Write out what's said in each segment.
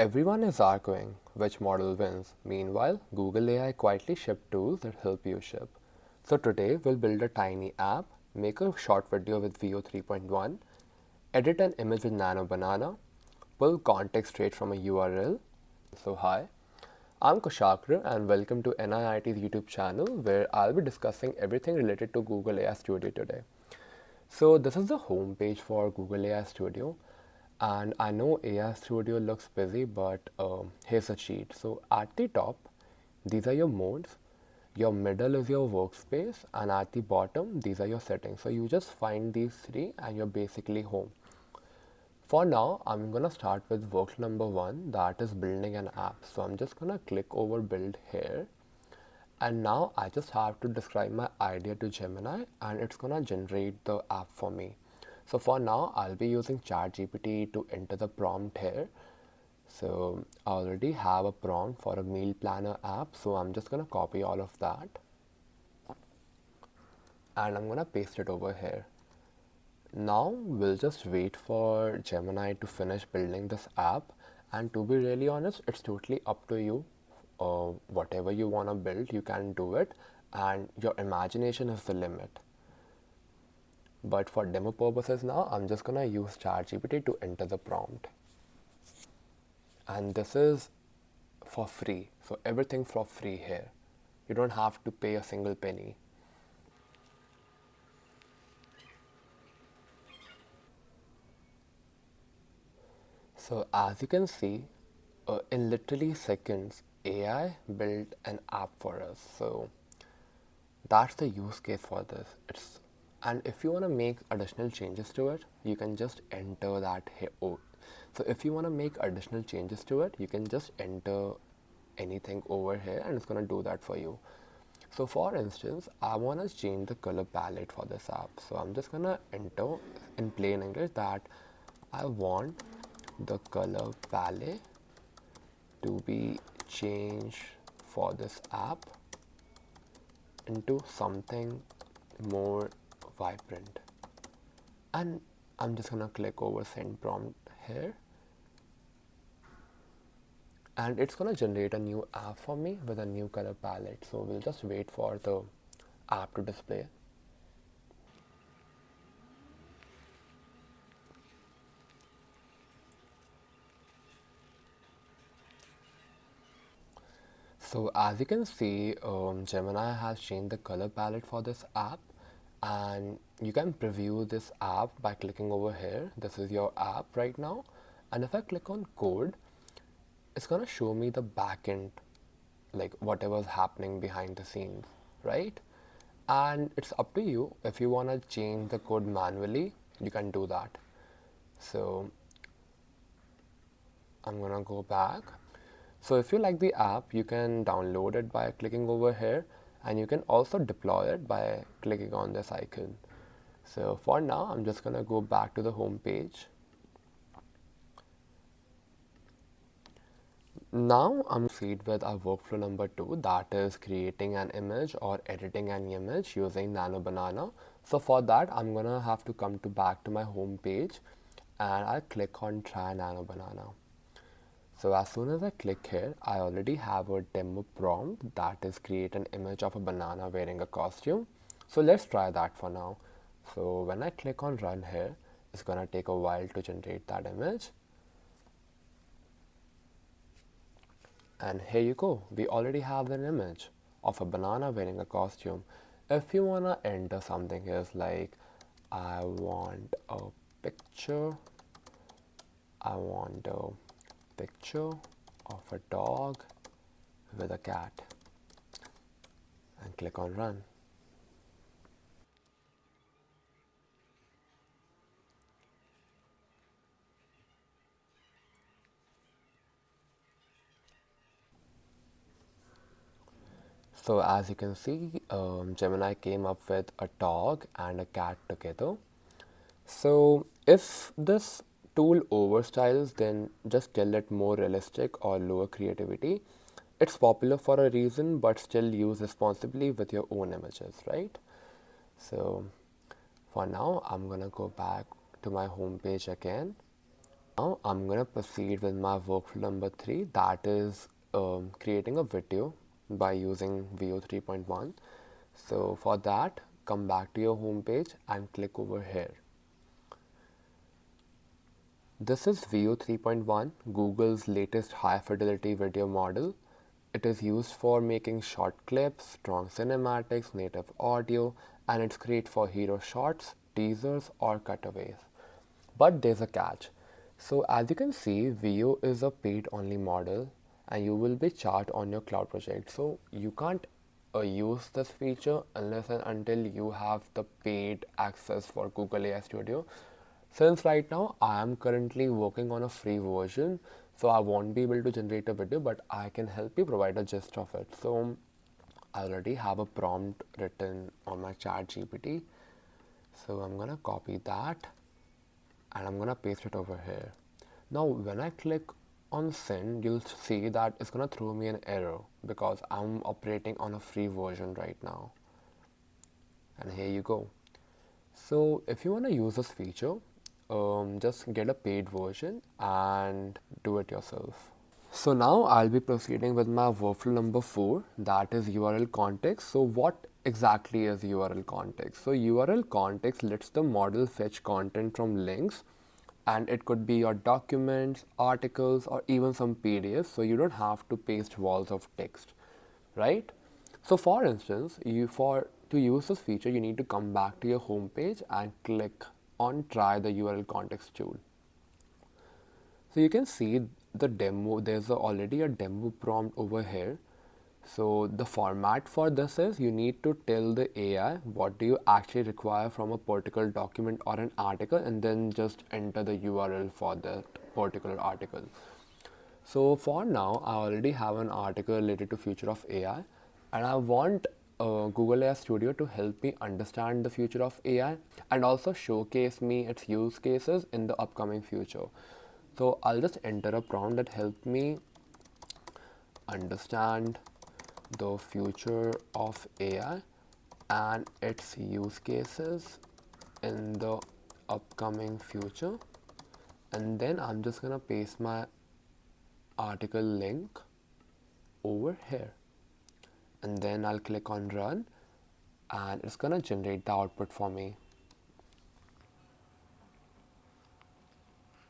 Everyone is arguing which model wins. Meanwhile, Google AI quietly shipped tools that help you ship. So today we'll build a tiny app, make a short video with Veo 3.1, edit an image with Nano Banana, pull context straight from a URL. So hi, I'm Kushakra and welcome to NIIT's YouTube channel where I'll be discussing everything related to Google AI Studio today. So this is the home page for Google AI Studio, and I know AI Studio looks busy, but here's a cheat. So at the top, these are your modes, your middle is your workspace, and at the bottom, these are your settings. So you just find these three and you're basically home. For now, I'm gonna start with work number one, that is building an app. So I'm just gonna click over build here. And now I just have to describe my idea to Gemini and it's gonna generate the app for me. So for now, I'll be using ChatGPT to enter the prompt here. So I already have a prompt for a meal planner app. So I'm just gonna copy all of that and I'm gonna paste it over here. Now we'll just wait for Gemini to finish building this app, and to be really honest, it's totally up to you. Whatever you want to build, you can do it, and your imagination is the limit. But for demo purposes now, I'm just gonna use ChatGPT to enter the prompt. And this is for free, so everything for free here. You don't have to pay a single penny. So as you can see, in literally seconds, AI built an app for us. So that's the use case for this. And if you want to make additional changes to it, you can just enter that here. Oh, so if you want to make additional changes to it, you can just enter anything over here, and it's gonna do that for you. So for instance, I want to change the color palette for this app. So I'm just gonna enter in plain English that I want the color palette to be changed for this app into something more vibrant. And I'm just gonna click over send prompt here. And it's gonna generate a new app for me with a new color palette. So we'll just wait for the app to display. So as you can see, Gemini has changed the color palette for this app, and you can preview this app by clicking over here. This is your app right now, and if I click on code, it's gonna show me the backend, like whatever's happening behind the scenes, right? And it's up to you. If you wanna change the code manually, you can do that. So I'm gonna go back. So if you like the app, you can download it by clicking over here, and you can also deploy it by clicking on this icon. So for now, I'm just gonna go back to the home page. Now I'm proceed with our workflow number two, that is creating an image or editing an image using Nano Banana. So for that, I'm gonna have to come back to my home page, and I'll click on try Nano Banana. So as soon as I click here, I already have a demo prompt that is create an image of a banana wearing a costume. So let's try that for now. So when I click on run here, it's gonna take a while to generate that image. And here you go, we already have an image of a banana wearing a costume. If you wanna enter something else like I want a picture of a dog with a cat, and click on run. So as you can see, Gemini came up with a dog and a cat together. So if this tool overstyles, then just tell it more realistic or lower creativity. It's popular for a reason, but still use responsibly with your own images, right? So for now, I'm gonna go back to my home page again, Now I'm gonna proceed with my workflow number 3, that is creating a video by using Veo 3.1. So for that, come back to your home page and click over here. This is Veo 3.1, Google's latest high fidelity video model. It is used for making short clips, strong cinematics, native audio, and it's great for hero shots, teasers, or cutaways. But there's a catch. So as you can see, Veo is a paid only model and you will be charged on your cloud project. So you can't use this feature unless and until you have the paid access for Google AI Studio. Since right now I am currently working on a free version, so I won't be able to generate a video, but I can help you provide a gist of it. So I already have a prompt written on my chat GPT. So I'm gonna copy that and I'm gonna paste it over here. Now when I click on send, you'll see that it's gonna throw me an error because I'm operating on a free version right now. And here you go. So if you want to use this feature, just get a paid version and do it yourself. So now I'll be proceeding with my workflow number 4, that is URL context. So what exactly is URL context? So URL context lets the model fetch content from links, and it could be your documents, articles, or even some PDFs, so you don't have to paste walls of text, right? So for instance, to use this feature, you need to come back to your home page and click on try the URL context tool. So you can see the demo, there's already a demo prompt over here. So the format for this is you need to tell the AI what do you actually require from a particular document or an article, and then just enter the URL for that particular article. So for now, I already have an article related to future of AI, and I want Google AI Studio to help me understand the future of AI and also showcase me its use cases in the upcoming future. So I'll just enter a prompt that helps me understand the future of AI and its use cases in the upcoming future, and then I'm just gonna paste my article link over here, and then I'll click on run and it's gonna generate the output for me.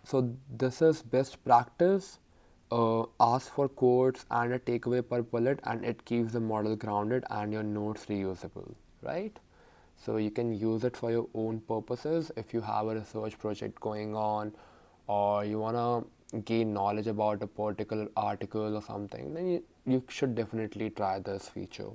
So this is best practice. Ask for quotes and a takeaway per bullet, and it keeps the model grounded and your notes reusable, right? So you can use it for your own purposes if you have a research project going on, or you want to gain knowledge about a particular article or something, then you should definitely try this feature.